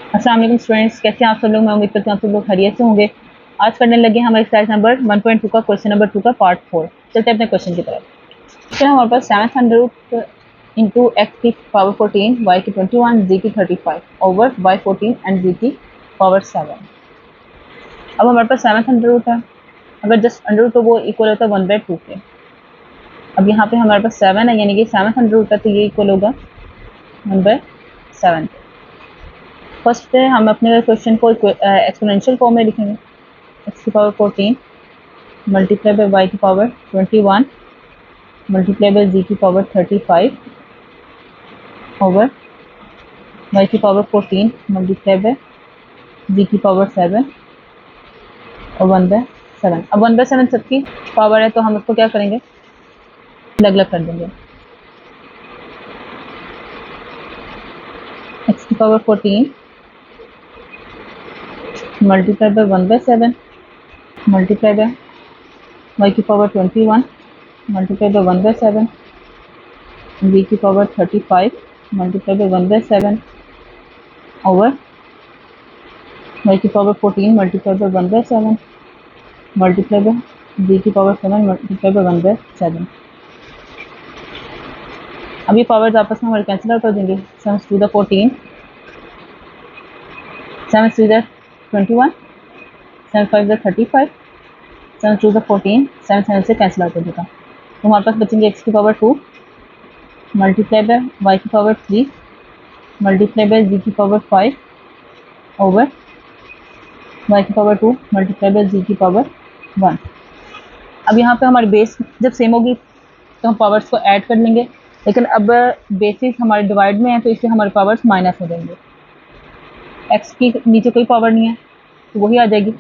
अस्सलाम वालेकुम स्टूडेंट्स, कैसे हैं आप सब लोग। मैं उम्मीद करती हूँ आप सब लोग खैरियत से होंगे। आज करने लगे हम एक्सरसाइज नंबर 1.2 का क्वेश्चन नंबर 2 का पार्ट 4। चलते हैं अपने क्वेश्चन की तरफ। तो हमारे पास 700 इंटू एक्स की पावर 14, वाई की 21, जी की 35 ओवर वाई 14 एंड जी की पावर 7। अब हमारे पास 700 है, अगर जस्ट अंडर रूट तो वो इक्वल होता है 1/2 के। अब यहाँ पे हमारे पास 7 है, यानी कि 700 है, तो ये इक्वल होगा 1/7। फर्स्ट पे हम अपने क्वेश्चन को एक्सपोनेंशियल फॉर्म में लिखेंगे। एक्स की पावर 14 मल्टीप्लाई बाय वाई की पावर 21 मल्टीप्लाई बाय जी की पावर 35 ओवर वाई की पावर 14 मल्टीप्लाई बाय जी की पावर 7 और 1/7। अब 1/7 सबकी पावर है, तो हम उसको क्या करेंगे, अलग अलग कर देंगे। एक्स की power 14 multiply by 1/7 multiply by y की पावर 21 मल्टीप्लाई बाय 1/7 जी की power 35 multiply by 1/7 over y की power 14 multiply by 1/7 multiply by z की पावर 7 मल्टीप्लाई बाय 1/7। अब ये पावर्स आपस में हमारे कैंसिल आउट हो जाएंगे। 7 to the 14, 7 to the 21, 7 5 the 35, 7 to the 14, 7 7 से कैंसिल आउट हो जाएगा। तो हमारे पास बचेंगे एक्स की पावर 2 मल्टीप्लाई बाय वाई की पावर 3 मल्टीप्लाई बाय जी की पावर 5 ओवर वाई की पावर 2 मल्टीप्लाई बाय जी की पावर 1। अब यहाँ पे हमारी बेस जब सेम होगी तो हम पावर्स को ऐड कर लेंगे, लेकिन अब बेसिस हमारे डिवाइड में है, तो इससे हमारे पावर्स माइनस हो जाएंगे। एक्स की नीचे कोई पावर नहीं है, तो वही आ जाएगी।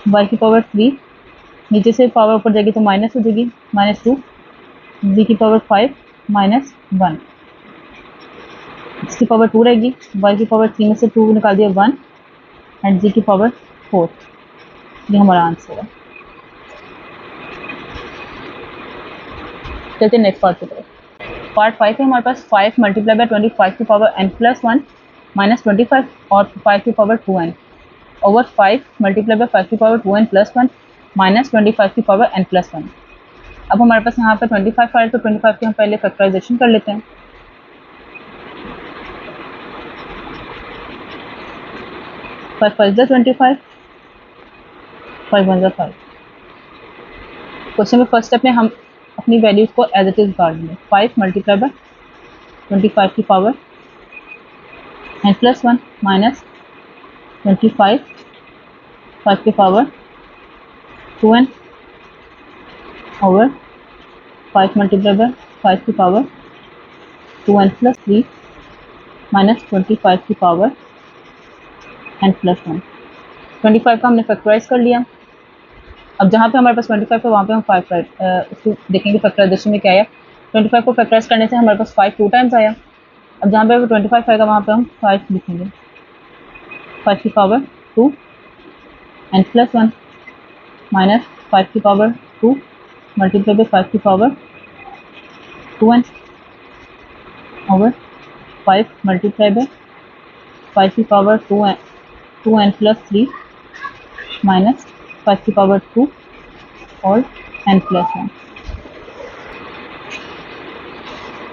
वाई की पावर 3 नीचे से पावर ऊपर जाएगी तो माइनस हो जाएगी, -2। जी की पावर 5 -1। एक्स की पावर 2 रहेगी, वाई की पावर 3 में से 2 निकाल दिया 1 एंड जी की पावर 4। ये हमारा आंसर है। चलते नेक्स्ट पार्ट की तरफ। पार्ट 5 है हमारे पास 5 मल्टीप्लाई बाय 25 की पावर n+1 -25 और 5 की power 2n over 5 multiply by 5 की पावर 2n+1 -25 की पावर n+1। अब हमारे पास यहाँ पर 25 आए, तो 25 की हम पहले फैक्टराइजेशन कर लेते हैं। 5 5 × 25, 5 1 × 5। क्वेश्चन में फर्स्ट स्टेप में हम अपनी वैल्यूज को एज इट इज निकाल देंगे। 5 मल्टीप्लाई बाय 25 की पावर n+1 -25 5 की power 2n over 5 multiply by 5 की पावर 2n+3 -25 की पावर n+1। 25 का हमने फैक्टराइज कर लिया। अब जहाँ पे हमारे पास 25 है वहाँ पे हम 5 उसको देखेंगे फैक्टराइजेशन में क्या आया। 25 को फैक्टराइज करने से हमारे पास 5 2 टाइम्स आया। अब जहाँ पे 25 आएगा वहाँ पे हम 5 लिखेंगे। 5 की पावर 2 n+1 माइनस 5 की पावर 2 मल्टीप्लाई बाय 5 की power 2n over 5 multiply by 5 की पावर 2n+3 माइनस 5 की पावर 2 और n+1।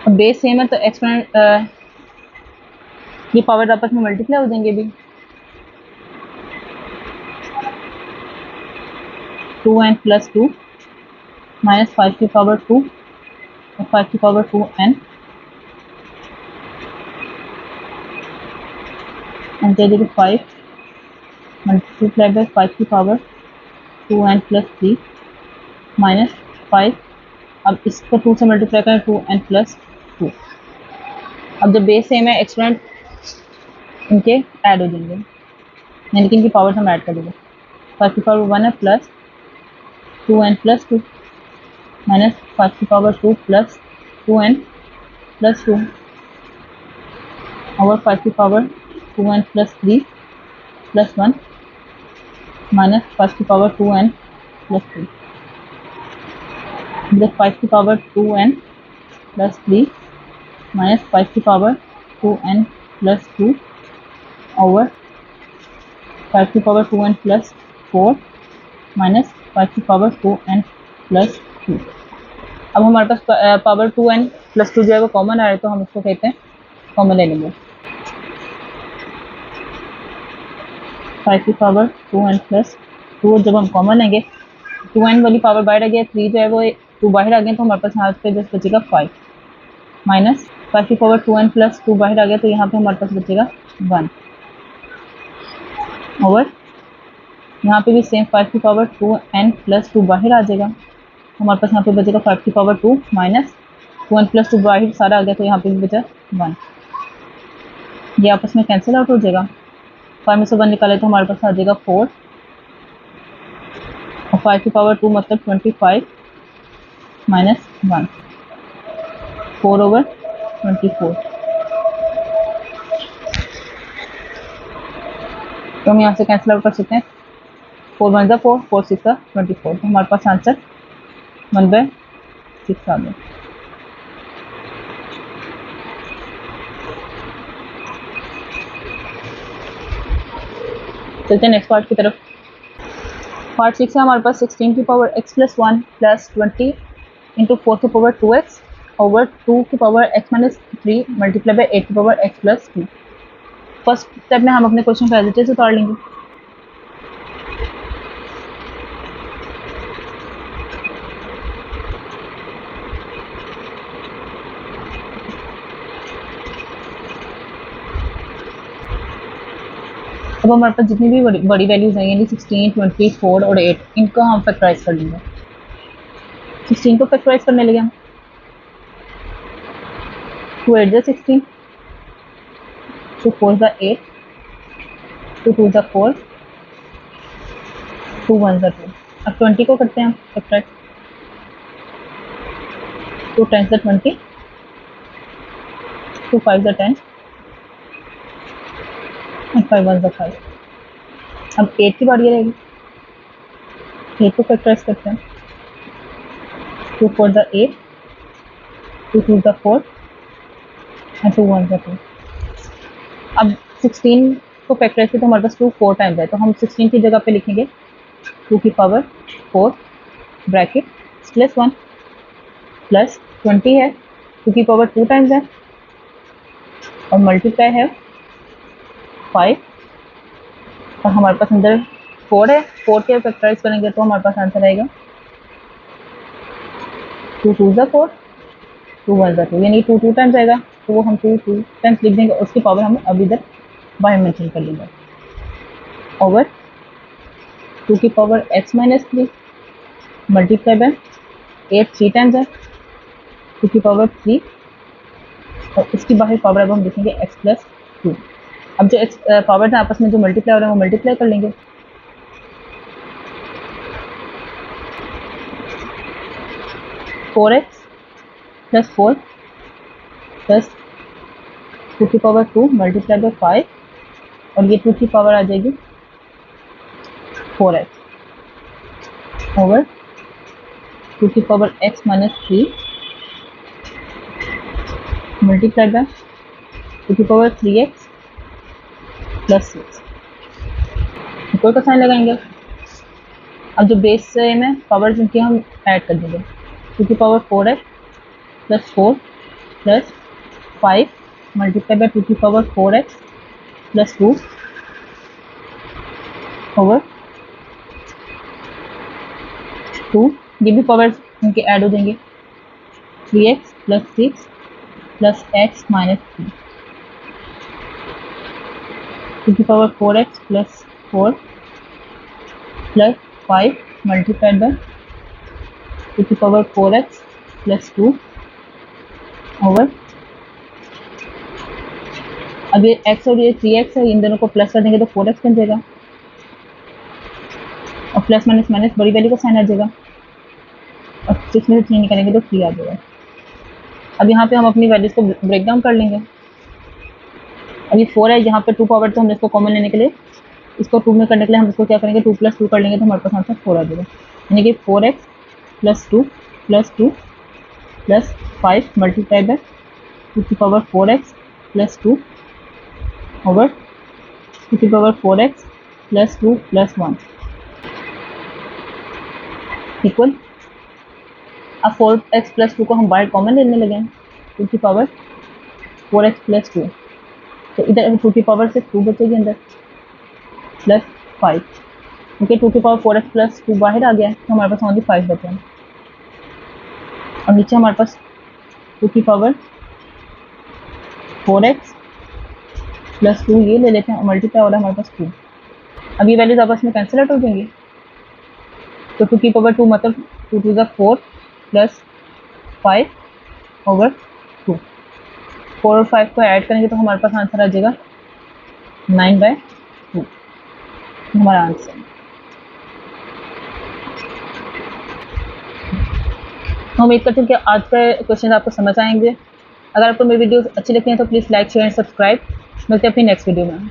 अब बेस सेम है तो एक्सपोनेंट ये पावर आपस में मल्टीप्लाई हो जाएंगे भी। 2n+2 माइनस 5 की पावर 2 और 5 की पावर 2n एंड दे देंगे 5 मल्टीप्लाई बाय 5 की पावर 2n+3 माइनस 5। अब इसको 2 से मल्टीप्लाई करें 2n+2। अब जब बेस सेम है एक्सपोनेंट इनके ऐड हो जाएंगे, यानी कि इनकी पावर्स हम ऐड कर देंगे। 5 की पावर 1 है प्लस 2n+2 माइनस 5 की पावर 2 प्लस 2n+2 ओवर 5 की पावर 2n+3 प्लस 1 माइनस 5 की पावर 2n+3। जब 5 की पावर 2n+3 माइनस 5 की पावर 2n+2 ओवर 5 की पावर 2n प्लस 4 माइनस 5 की पावर 2n प्लस 2। अब हमारे पास पावर 2n प्लस 2 जो है वो कॉमन आ रहा है, तो हम इसको कहते हैं कॉमन ले लेंगे। 5 की पावर 2n प्लस 2 जब हम कॉमन लेंगे, 2n वाली पावर बाहर आ गया, 3 जो है वो 2 बाहर आ गया, तो हमारे पास यहाँ पे जस्ट बचेगा 5 माइनस 5 की पावर 2n प्लस 2 बाहर आ गया, तो यहाँ पे हमारे पास बचेगा 1 ओवर यहाँ पे भी सेम 5 की पावर 2n प्लस 2 बाहर आ जाएगा, तो हमारे पास यहाँ पे बचेगा 5 की पावर 2 माइनस 2n प्लस 2 बाहर सारा आ गया, तो यहाँ पे भी बचा 1। ये आपस में कैंसिल आउट हो जाएगा। 5 में से 1 निकाले तो हमारे पास आ जाएगा 4 और 5 की पावर 2 मतलब 25 माइनस 1 4 ओवर 24। तो हम यहाँ से कैंसिल आउट कर सकते हैं। 4 1 4 4 6 24, तो हमारे पास आंसर 1/6 आ गया। चलते हैं नेक्स्ट पार्ट की तरफ। पार्ट 6 है हमारे पास 16 की power x plus 1 plus 20 into 4 की पावर 2x ओवर 2 की power x minus 3 multiply by 8 की power x plus 2। First step में हम अपने क्वेश्चन को एज इट इज उतार लेंगे। अब हमारे पास जितनी भी बड़ी वैल्यूज हैं, यानी 16, 24 और 8, इनको हम फैक्टराइज कर लेंगे। 16 को फैक्टराइज करने लगे हम। 2 8 जा 16, 2 4 जा 8, 2 2 जा 4, 2 1 जा 2। अब 20 को करते हैं हम फैक्टराइज। 2 10 जा 20, 2 5 जा 10 और 5 1 जा 5। अब 8 की बारी रहेगी। 8 को फैक्टराइज करते हैं। 2 4 जा 8, 2 2 जा 4 और 2 1 जा 2। अब 16 को फैक्टराइज किया तो हमारे पास 2 4 टाइम्स है, तो हम 16 की जगह पे लिखेंगे 2 की पावर 4 ब्रैकेट प्लस 1 प्लस 20 है, 2 की पावर 2 टाइम्स है और मल्टीप्लाई है 5 और हमारे पास अंदर 4 है। 4 के फैक्टराइज करेंगे तो हमारे पास आंसर आएगा 2 2 जा 4, 2 1 जा 2, यानी 2 2 टाइम्स आएगा, तो वो हम 2 2 टाइम्स लिख देंगे। उसकी पावर हम अभी इधर बाहर मेंशन कर लेंगे ओवर 2 की power x minus 3 multiply by 8 3 times है, 2 की पावर 3 और इसकी बाहर पावर अब हम लिखेंगे x प्लस 2। अब जो x पावर है आपस में जो मल्टीप्लाई हो रहा है वो मल्टीप्लाई कर लेंगे। फोर एक्स प्लस 4 प्लस 2 की पावर 2 मल्टीप्लाई बाय 5 और ये 2 की पावर आ जाएगी 4x ओवर 2 की power x minus 3 multiply by 2 की पावर 3x प्लस 6। इक्वल का साइन लगाएंगे। अब जो बेस में पावर जिनकी हम ऐड कर देंगे, 2 की power 4x plus 4 plus 5 multiply by 2 की पावर 4x प्लस 2 ओवर 2, ये भी पावर इनके ऐड हो जाएंगे 3x plus 6 plus x minus 3, 2 की power 4x plus 4 plus 5 multiplied by 2 की पावर 4x प्लस 2 ओवर, अब ये x और ये 3x है, इन दोनों को प्लस कर देंगे तो 4x बन जाएगा और प्लस माइनस माइनस बड़ी वैल्यू का साइन आ जाएगा और 6 में से 3 निकालेंगे तो 3 आ जाएगा। अब यहाँ पे हम अपनी वैल्यूज को ब्रेक डाउन कर लेंगे। अब ये 4 है, यहाँ पे 2 पावर तो हमने इसको कॉमन लेने के लिए, इसको 2 में करने के लिए हम इसको क्या करेंगे 2 प्लस 2 कर लेंगे तो हमारे पास आंसर 4 आ जाएगा, यानी कि 4x plus 2 plus 5 multiply by 2 की power 4x plus 2 over two की power 4x plus 2 plus 1 equal, अब 4x प्लस 2 को हम बाहर कॉमन लेने लगे हैं, टू की पावर 4x प्लस 2, तो इधर टू की पावर से 2 बचेगी अंदर प्लस 5, क्योंकि टू की पावर 4x प्लस 2 बाहर आ गया है तो हमारे पास ओनली 5 बचे हैं। और नीचे हमारे पास टू की पावर 4x प्लस 2 ये ले लेते हैं और मल्टीप्लाई हो रहा है हमारे पास 2। अब ये वैल्यूज आपस में कैंसिल आउट हो जाएंगी, तो टू की पावर 2 मतलब 2 टू ज़ा 4 प्लस 5 ओवर 2, 4 और 5 को ऐड करेंगे तो हमारे पास आंसर आ जाएगा 9/2 हमारा आंसर। तो उम्मीद करती हूँ कि आज के क्वेश्चन आपको समझ आएंगे। अगर आपको मेरी वीडियोस अच्छी लगती हैं तो please like share and subscribe. मिलते हैं अपनी नेक्स्ट वीडियो में।